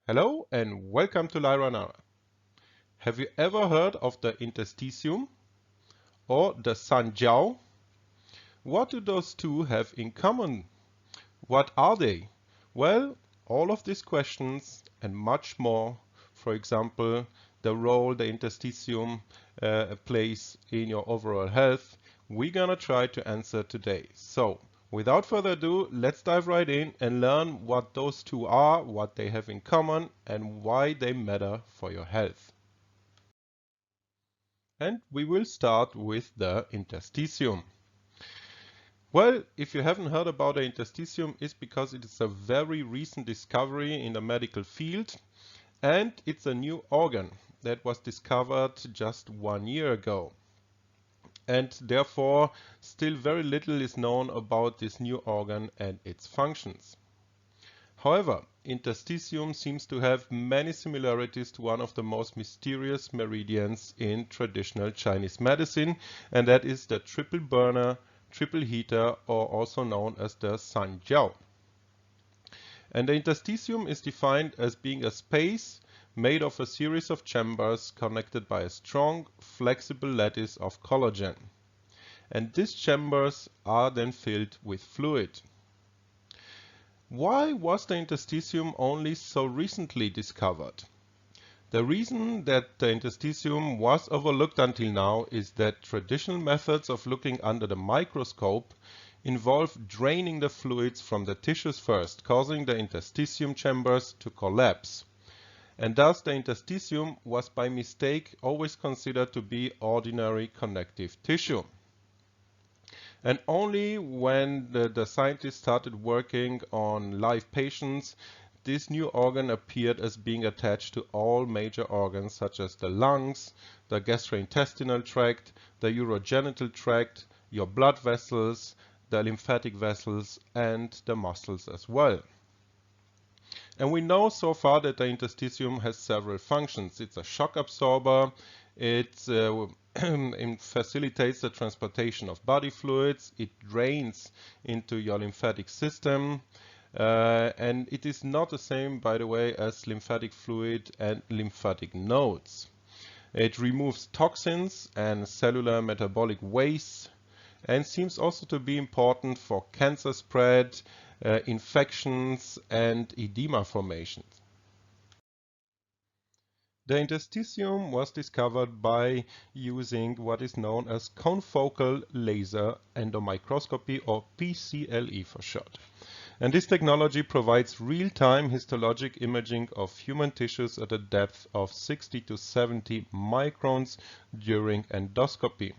Hello and welcome to Lyra Nara. Have you ever heard of the Interstitium or the Sanjiao? What do those two have in common? What are they? Well, all of these questions and much more, for example, the role the Interstitium plays in your overall health, we're gonna try to answer today. So, without further ado, let's dive right in and learn what those two are, what they have in common, and why they matter for your health. And we will start with the Interstitium. Well, if you haven't heard about the interstitium, it's because it is a very recent discovery in the medical field, and it's a new organ that was discovered just 1 year ago. And therefore, still very little is known about this new organ and its functions. However, interstitium seems to have many similarities to one of the most mysterious meridians in traditional Chinese medicine, and that is the triple burner, triple heater, or also known as the Sanjiao. And the interstitium is defined as being a space made of a series of chambers connected by a strong, flexible lattice of collagen. And these chambers are then filled with fluid. Why was the interstitium only so recently discovered? The reason that the interstitium was overlooked until now is that traditional methods of looking under the microscope involve draining the fluids from the tissues first, causing the interstitium chambers to collapse. And thus the interstitium was by mistake always considered to be ordinary connective tissue. And only when the scientists started working on live patients, this new organ appeared as being attached to all major organs such as the lungs, the gastrointestinal tract, the urogenital tract, your blood vessels, the lymphatic vessels, and the muscles as well. And we know so far that the interstitium has several functions. It's a shock absorber, it facilitates the transportation of body fluids, it drains into your lymphatic system, and it is not the same, by the way, as lymphatic fluid and lymphatic nodes. It removes toxins and cellular metabolic waste and seems also to be important for cancer spread, infections, and edema formations. The interstitium was discovered by using what is known as confocal laser endomicroscopy, or PCLE for short. And this technology provides real-time histologic imaging of human tissues at a depth of 60 to 70 microns during endoscopy.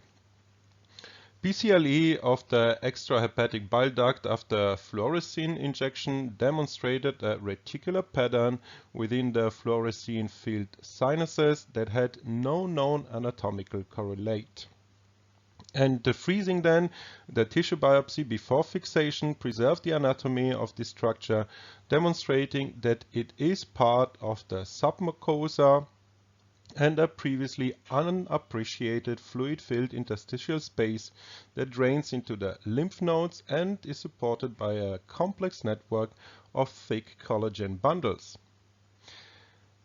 PCLE of the extrahepatic bile duct after fluorescein injection demonstrated a reticular pattern within the fluorescein-filled sinuses that had no known anatomical correlate. And the freezing then, the tissue biopsy before fixation, preserved the anatomy of this structure, demonstrating that it is part of the submucosa and a previously unappreciated fluid-filled interstitial space that drains into the lymph nodes and is supported by a complex network of thick collagen bundles.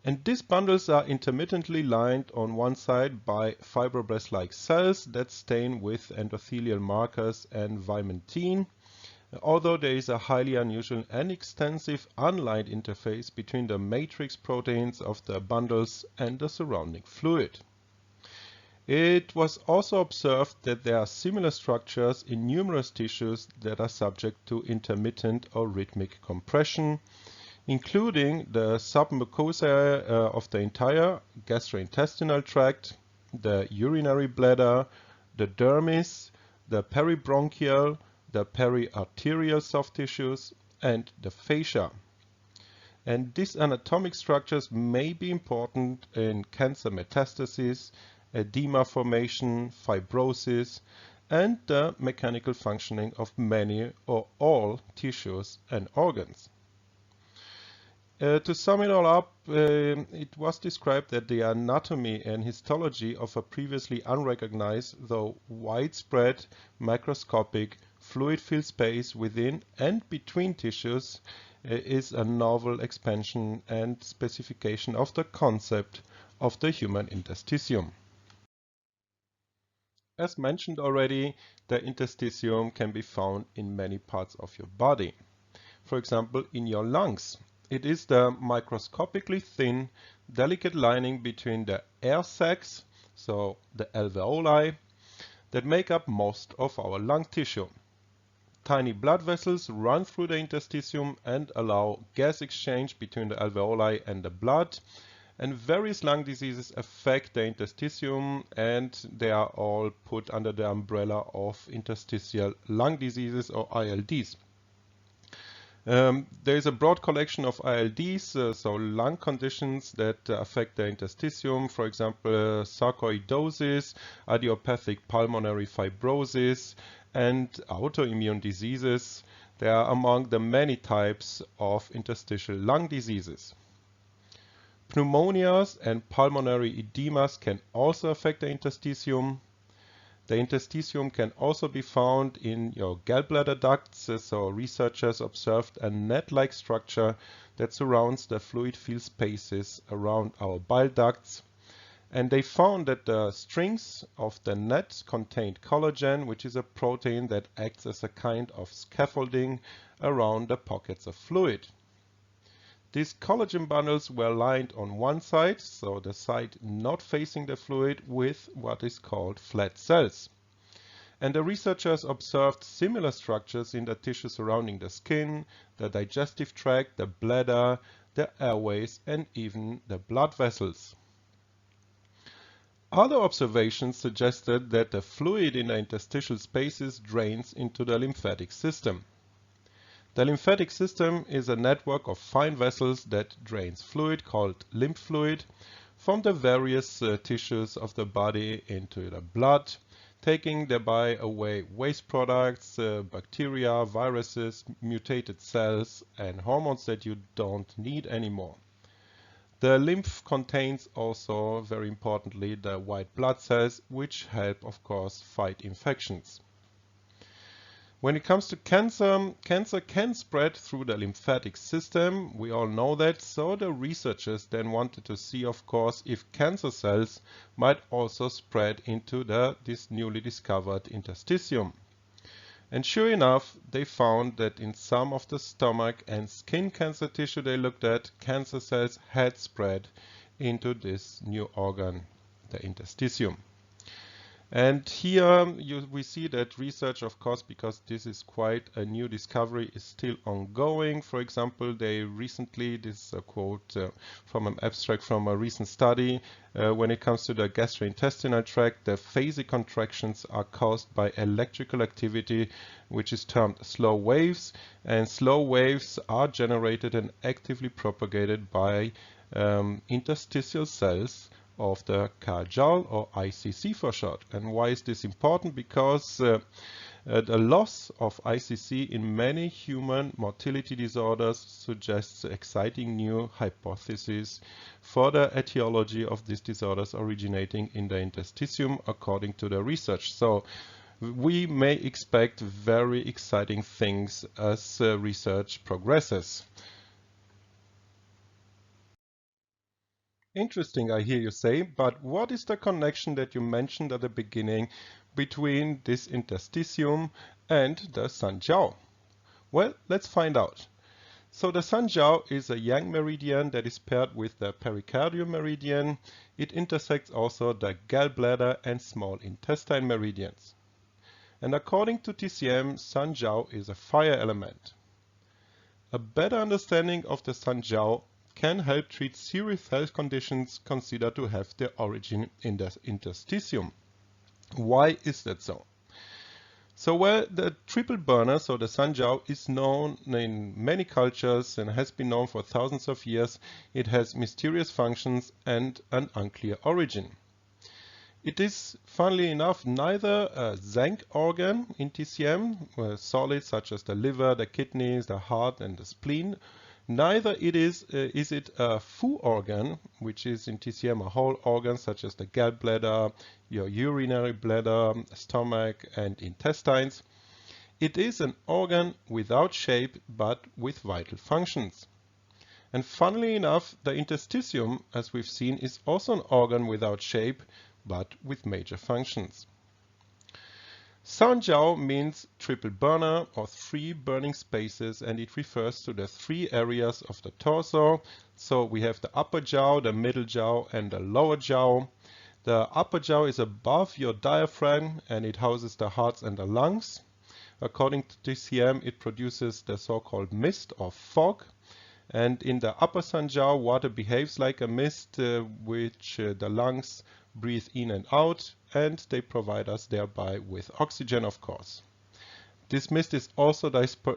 And these bundles are intermittently lined on one side by fibroblast-like cells that stain with endothelial markers and vimentin, although there is a highly unusual and extensive unlined interface between the matrix proteins of the bundles and the surrounding fluid. It was also observed that there are similar structures in numerous tissues that are subject to intermittent or rhythmic compression, including the submucosa of the entire gastrointestinal tract, the urinary bladder, the dermis, the peribronchial, the periarterial soft tissues, and the fascia. And these anatomic structures may be important in cancer metastasis, edema formation, fibrosis, and the mechanical functioning of many or all tissues and organs. To sum it all up, it was described that the anatomy and histology of a previously unrecognized, though widespread, microscopic fluid-filled space within and between tissues is a novel expansion and specification of the concept of the human interstitium. As mentioned already, the interstitium can be found in many parts of your body. For example, in your lungs. It is the microscopically thin, delicate lining between the air sacs, so the alveoli, that make up most of our lung tissue. Tiny blood vessels run through the interstitium and allow gas exchange between the alveoli and the blood. And various lung diseases affect the interstitium, and they are all put under the umbrella of interstitial lung diseases or ILDs. There is a broad collection of ILDs, so lung conditions that affect the interstitium, for example, sarcoidosis, idiopathic pulmonary fibrosis, and autoimmune diseases. They are among the many types of interstitial lung diseases. Pneumonias and pulmonary edemas can also affect the interstitium. The interstitium can also be found in your gallbladder ducts, so researchers observed a net-like structure that surrounds the fluid-filled spaces around our bile ducts. And they found that the strings of the net contained collagen, which is a protein that acts as a kind of scaffolding around the pockets of fluid. These collagen bundles were lined on one side, so the side not facing the fluid, with what is called flat cells. And the researchers observed similar structures in the tissue surrounding the skin, the digestive tract, the bladder, the airways, and even the blood vessels. Other observations suggested that the fluid in the interstitial spaces drains into the lymphatic system. The lymphatic system is a network of fine vessels that drains fluid called lymph fluid from the various tissues of the body into the blood, taking thereby away waste products, bacteria, viruses, mutated cells, and hormones that you don't need anymore. The lymph contains also, very importantly, the white blood cells, which help, of course, fight infections. When it comes to cancer, cancer can spread through the lymphatic system. We all know that. So the researchers then wanted to see, of course, if cancer cells might also spread into this newly discovered interstitium. And sure enough, they found that in some of the stomach and skin cancer tissue they looked at, cancer cells had spread into this new organ, the interstitium. And here we see that research, of course, because this is quite a new discovery, is still ongoing. For example, they recently, this is a quote from an abstract from a recent study, when it comes to the gastrointestinal tract, the phasic contractions are caused by electrical activity, which is termed slow waves. And slow waves are generated and actively propagated by interstitial cells of the Kajal, or ICC for short. And why is this important? Because the loss of ICC in many human motility disorders suggests exciting new hypotheses for the etiology of these disorders originating in the interstitium, according to the research. So we may expect very exciting things as research progresses. Interesting, I hear you say, but what is the connection that you mentioned at the beginning between this interstitium and the Sanjiao? Well, let's find out. So the Sanjiao is a yang meridian that is paired with the pericardium meridian. It intersects also the gallbladder and small intestine meridians. And according to TCM, Sanjiao is a fire element. A better understanding of the Sanjiao can help treat serious health conditions considered to have their origin in the interstitium. Why is that so? So, well, the triple burner, so the Sanjiao, is known in many cultures and has been known for thousands of years. It has mysterious functions and an unclear origin. It is, funnily enough, neither a zinc organ in TCM, solids such as the liver, the kidneys, the heart, and the spleen, Neither is it a full organ, which is in TCM a whole organ such as the gallbladder, your urinary bladder, stomach and intestines. It is an organ without shape but with vital functions. And funnily enough, the interstitium, as we've seen, is also an organ without shape but with major functions. Sanjiao means triple burner or three burning spaces, and it refers to the three areas of the torso. So we have the upper jaw, the middle jaw and the lower jaw. The upper jaw is above your diaphragm and it houses the hearts and the lungs. According to TCM, it produces the so-called mist or fog. And in the upper Sanjiao, water behaves like a mist, which the lungs breathe in and out, and they provide us thereby with oxygen, of course. This mist is also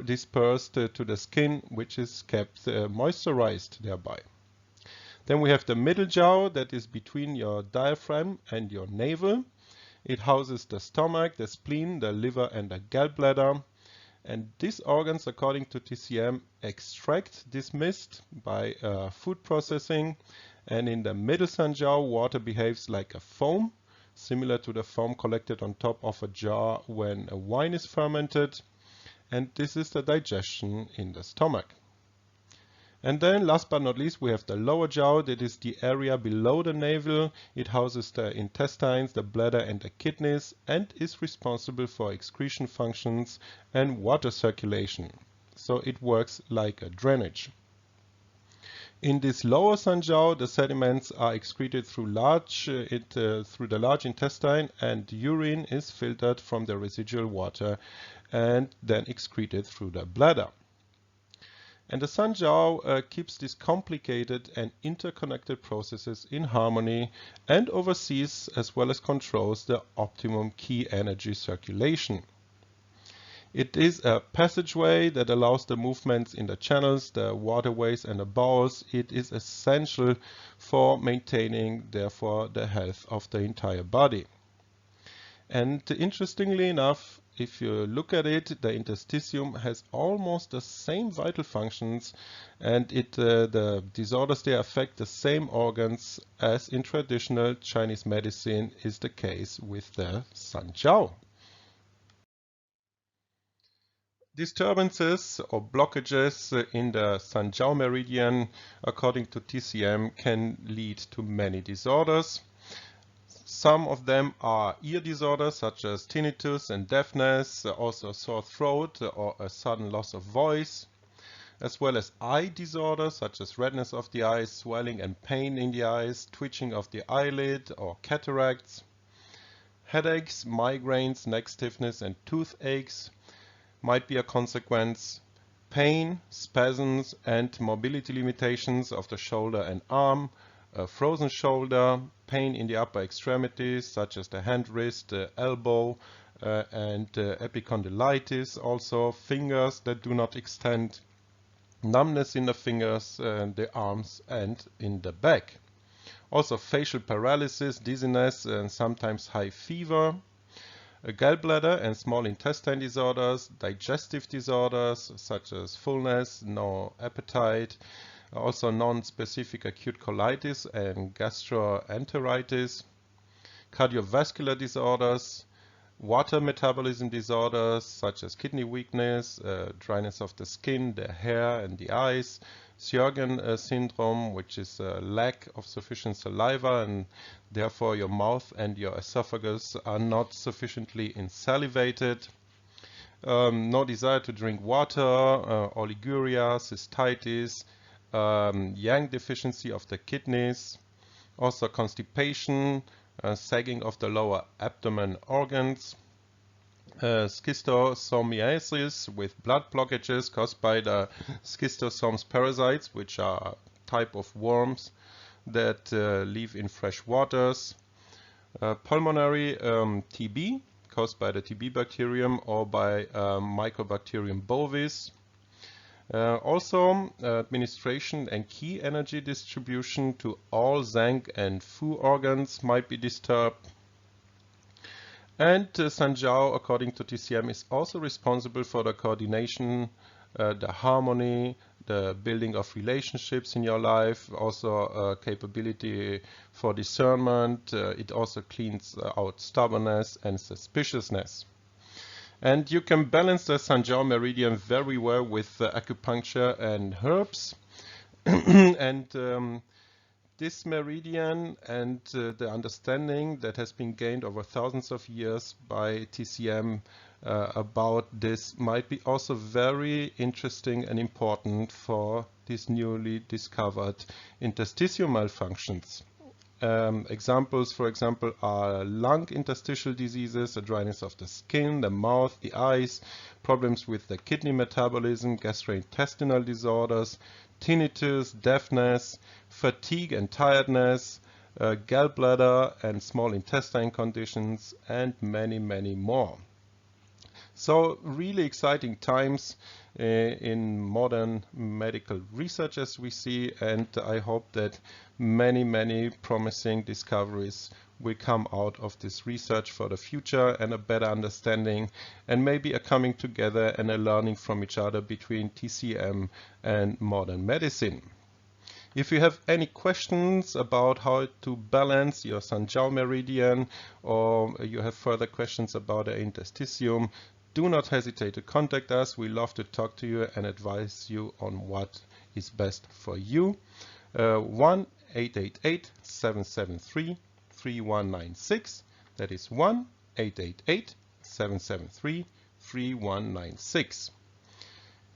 dispersed to the skin, which is kept moisturized thereby. Then we have the middle jaw that is between your diaphragm and your navel. It houses the stomach, the spleen, the liver and the gallbladder. And these organs, according to TCM, extract this mist by food processing. And in the middle Sanjiao, water behaves like a foam, similar to the foam collected on top of a jar when a wine is fermented. And this is the digestion in the stomach. And then, last but not least, we have the lower jaw. That is the area below the navel. It houses the intestines, the bladder and the kidneys, and is responsible for excretion functions and water circulation. So it works like a drainage. In this lower Sanjiao, the sediments are excreted through the large intestine, and urine is filtered from the residual water and then excreted through the bladder. And the Sanjiao keeps these complicated and interconnected processes in harmony and oversees as well as controls the optimum key energy circulation. It is a passageway that allows the movements in the channels, the waterways and the bowels. It is essential for maintaining, therefore, the health of the entire body. And interestingly enough, if you look at it, the interstitium has almost the same vital functions, and the disorders there affect the same organs as in traditional Chinese medicine is the case with the Sanjiao. Disturbances or blockages in the Sanjiao meridian, according to TCM, can lead to many disorders. Some of them are ear disorders such as tinnitus and deafness, also sore throat or a sudden loss of voice, as well as eye disorders such as redness of the eyes, swelling and pain in the eyes, twitching of the eyelid or cataracts, headaches, migraines, neck stiffness and toothaches might be a consequence, pain, spasms and mobility limitations of the shoulder and arm, a frozen shoulder, pain in the upper extremities such as the hand, wrist, the elbow and epicondylitis, also fingers that do not extend, numbness in the fingers, the arms and in the back. Also facial paralysis, dizziness and sometimes high fever. Gallbladder and small intestine disorders, digestive disorders such as fullness, no appetite, also non-specific acute colitis and gastroenteritis, cardiovascular disorders, water metabolism disorders such as kidney weakness, dryness of the skin, the hair and the eyes, Sjögren syndrome, which is a lack of sufficient saliva and therefore your mouth and your esophagus are not sufficiently insalivated. No desire to drink water, oliguria, cystitis, yang deficiency of the kidneys, also constipation, sagging of the lower abdomen organs, schistosomiasis with blood blockages caused by the schistosomes parasites, which are a type of worms that live in fresh waters, pulmonary TB caused by the TB bacterium or by Mycobacterium bovis. Also, administration and key energy distribution to all Zhang and Fu organs might be disturbed. And Sanjiao, according to TCM, is also responsible for the coordination, the harmony, the building of relationships in your life, also capability for discernment. It also cleans out stubbornness and suspiciousness. And you can balance the Sanjiao meridian very well with acupuncture and herbs. And this meridian and the understanding that has been gained over thousands of years by TCM about this might be also very interesting and important for these newly discovered interstitial malfunctions. Examples, for example, are lung interstitial diseases, the dryness of the skin, the mouth, the eyes, problems with the kidney metabolism, gastrointestinal disorders, tinnitus, deafness, fatigue and tiredness, gallbladder and small intestine conditions, and many, many more. So really exciting times in modern medical research, as we see, and I hope that many, many promising discoveries will come out of this research for the future, and a better understanding and maybe a coming together and a learning from each other between TCM and modern medicine. If you have any questions about how to balance your Sanjiao meridian, or you have further questions about the interstitium, do not hesitate to contact us. We love to talk to you and advise you on what is best for you. 1-888-773-3196. That is 1-888-773-3196.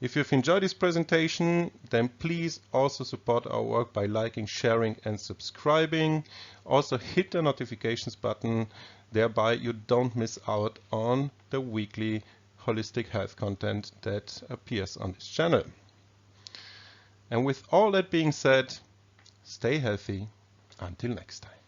If you've enjoyed this presentation, then please also support our work by liking, sharing, and subscribing. Also hit the notifications button, thereby you don't miss out on the weekly holistic health content that appears on this channel. And with all that being said, stay healthy. Until next time.